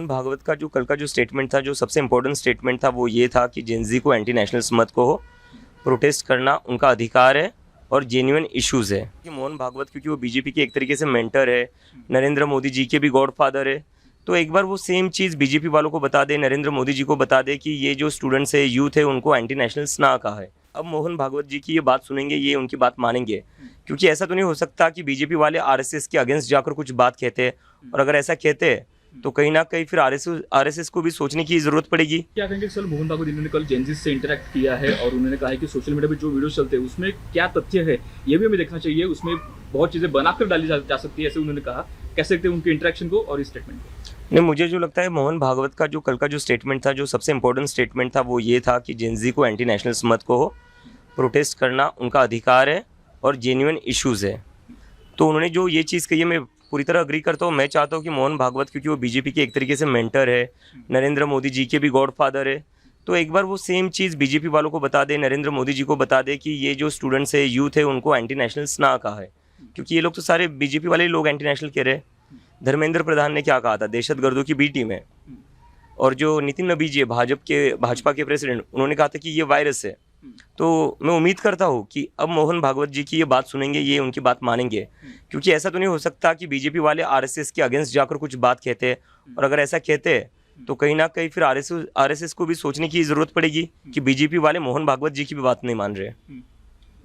मोहन भागवत का जो कल का जो स्टेटमेंट था, जो सबसे इम्पोर्टेंट स्टेटमेंट था, वो ये था कि जेनजी को एंटी नेशनल्स मत कहो, प्रोटेस्ट करना उनका अधिकार है और जेन्युइन इश्यूज़ है। कि मोहन भागवत क्योंकि वो बीजेपी के एक तरीके से मेंटर है, नरेंद्र मोदी जी के भी गॉडफादर है, तो एक बार वो सेम चीज़ बीजेपी वालों को बता दे, नरेंद्र मोदी जी को बता दे कि ये जो स्टूडेंट्स है, यूथ है, उनको एंटी नेशनल्स ना कहा है। अब मोहन भागवत जी की ये बात सुनेंगे, ये उनकी बात मानेंगे, क्योंकि ऐसा तो नहीं हो सकता कि बीजेपी वाले आरएसएस के अगेंस्ट जाकर कुछ बात कहते हैं, और अगर ऐसा कहते हैं तो कहीं ना कहीं फिर आरएसएस को भी सोचने की ज़रूरत पड़ेगी। क्या कहेंगे सर, मोहन भागवत इन्होंने कल जेनजी से इंटरेक्ट किया है और उन्होंने कहा है कि सोशल मीडिया पे जो वीडियो चलते हैं उसमें क्या तथ्य है ये भी हमें देखना चाहिए, उसमें बहुत चीज़ें बनाकर डाली जा सकती है, ऐसे उन्होंने कहा। कैसे देखते हैं उनके इंटरेक्शन को और इस स्टेटमेंट को? नहीं, मुझे जो लगता है मोहन भागवत का जो कल का जो स्टेटमेंट था, जो सबसे इम्पोर्टेंट स्टेटमेंट था, वो ये था कि जेनजी को एंटी नेशनल्स मत कहो, प्रोटेस्ट करना उनका अधिकार है और जेन्युइन इश्यूज़ है। तो उन्होंने जो ये चीज़ कही है, मैं पूरी तरह अग्री करता हूँ। मैं चाहता हूँ कि मोहन भागवत क्योंकि वो बीजेपी के एक तरीके से मेंटर है, नरेंद्र मोदी जी के भी गॉडफादर है, तो एक बार वो सेम चीज़ बीजेपी वालों को बता दे, नरेंद्र मोदी जी को बता दे कि ये जो स्टूडेंट्स है, यूथ है, उनको एंटी नेशनल्स ना कहा है, क्योंकि ये लोग तो सारे बीजेपी वाले लोग एंटी नेशनल कह रहे हैं। धर्मेंद्र प्रधान ने क्या कहा था, दहशतगर्दों की बी टीम है, और जो नितिन नबी जी है भाजपा के प्रेसिडेंट, उन्होंने कहा था कि ये वायरस है। तो मैं उम्मीद करता हूँ कि अब मोहन भागवत जी की ये बात सुनेंगे, ये उनकी बात मानेंगे, क्योंकि ऐसा तो नहीं हो सकता कि बीजेपी वाले आरएसएस के अगेंस्ट जाकर कुछ बात कहते हैं, और अगर ऐसा कहते हैं तो कहीं ना कहीं फिर आरएसएस को भी सोचने की ज़रूरत पड़ेगी कि बीजेपी वाले मोहन भागवत जी की भी बात नहीं मान रहे।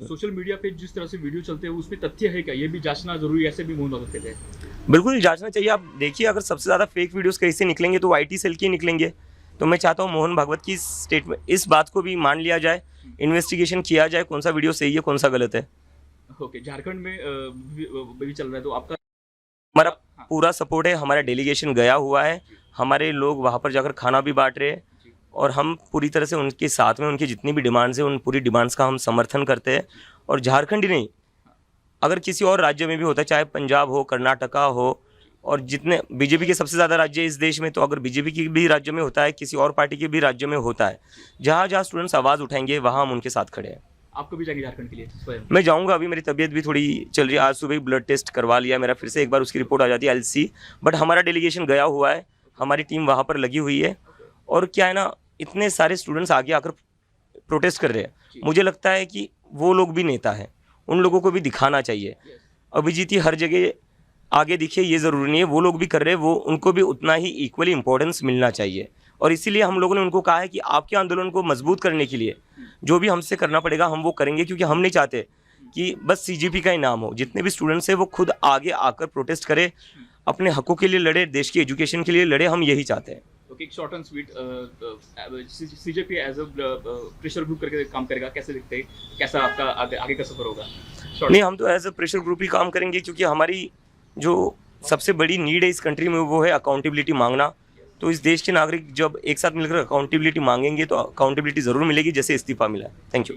सोशल मीडिया पे जिस तरह से वीडियो चलते हैं उसमें तथ्य है क्या, ये भी जांचना जरूरी है, ऐसे भी मोहन भागवत कहते हैं। बिल्कुल जांचना चाहिए। आप देखिए, अगर सबसे ज़्यादा फेक वीडियोस कैसे निकलेंगे तो आईटी सेल के निकलेंगे। तो मैं चाहता हूँ मोहन भागवत की स्टेटमेंट, इस बात को भी मान लिया जाए, इन्वेस्टिगेशन किया जाए, कौन सा वीडियो सही है, कौन सा गलत है। ओके, झारखंड में भी चल रहा है, तो आपका हमारा पूरा सपोर्ट है, हमारा डेलीगेशन गया हुआ है, हमारे लोग वहाँ पर जाकर खाना भी बांट रहे हैं, और हम पूरी तरह से उनके साथ में, उनकी जितनी भी डिमांड्स हैं उन पूरी डिमांड्स का हम समर्थन करते हैं। और झारखंड ही नहीं, अगर किसी और राज्य में भी होता है, चाहे पंजाब हो, कर्नाटका हो, और जितने बीजेपी के सबसे ज़्यादा राज्य इस देश में, तो अगर बीजेपी की भी राज्य में होता है, किसी और पार्टी के भी राज्य में होता है, जहाँ जहाँ स्टूडेंट्स आवाज़ उठाएंगे वहाँ हम उनके साथ खड़े हैं। आप कभी जाएंगे झारखंड के लिए स्वयं? मैं जाऊँगा, अभी मेरी तबीयत भी थोड़ी चल रही है, आज सुबह ही ब्लड टेस्ट करवा लिया मेरा, फिर से एक बार उसकी रिपोर्ट आ जाती है, LC। बट हमारा डेलीगेशन गया हुआ है, हमारी टीम वहाँ पर लगी हुई है, और क्या है ना, इतने सारे स्टूडेंट्स आगे आकर प्रोटेस्ट कर रहे हैं, मुझे लगता है कि वो लोग भी नेता हैं, उन लोगों को भी दिखाना चाहिए। अभिजीत हर जगह आगे दिखे ये ज़रूरी नहीं है, वो लोग भी कर रहे हैं, वो उनको भी उतना ही इक्वली इम्पोर्टेंस मिलना चाहिए। और इसीलिए हम लोगों ने उनको कहा है कि आपके आंदोलन को मजबूत करने के लिए जो भी हमसे करना पड़ेगा हम वो करेंगे, क्योंकि हम नहीं चाहते कि बस CGP का ही नाम हो। जितने भी स्टूडेंट्स हैं वो खुद आगे आकर प्रोटेस्ट करें, अपने हकों के लिए लड़े, देश की एजुकेशन के लिए लड़े, हम यही चाहते हैं। ओके, एक short and sweet, CJP as a pressure group करके काम करेगा, कैसे दिखते हैं, कैसा आपका आगे का सफर होगा? नहीं, हम तो एज अ प्रेशर ग्रुप ही काम करेंगे, क्योंकि हमारी जो सबसे बड़ी नीड है इस कंट्री में वो है अकाउंटेबिलिटी मांगना। तो इस देश के नागरिक जब एक साथ मिलकर अकाउंटेबिलिटी मांगेंगे तो अकाउंटेबिलिटी ज़रूर मिलेगी, जैसे इस्तीफा मिला है। Thank you.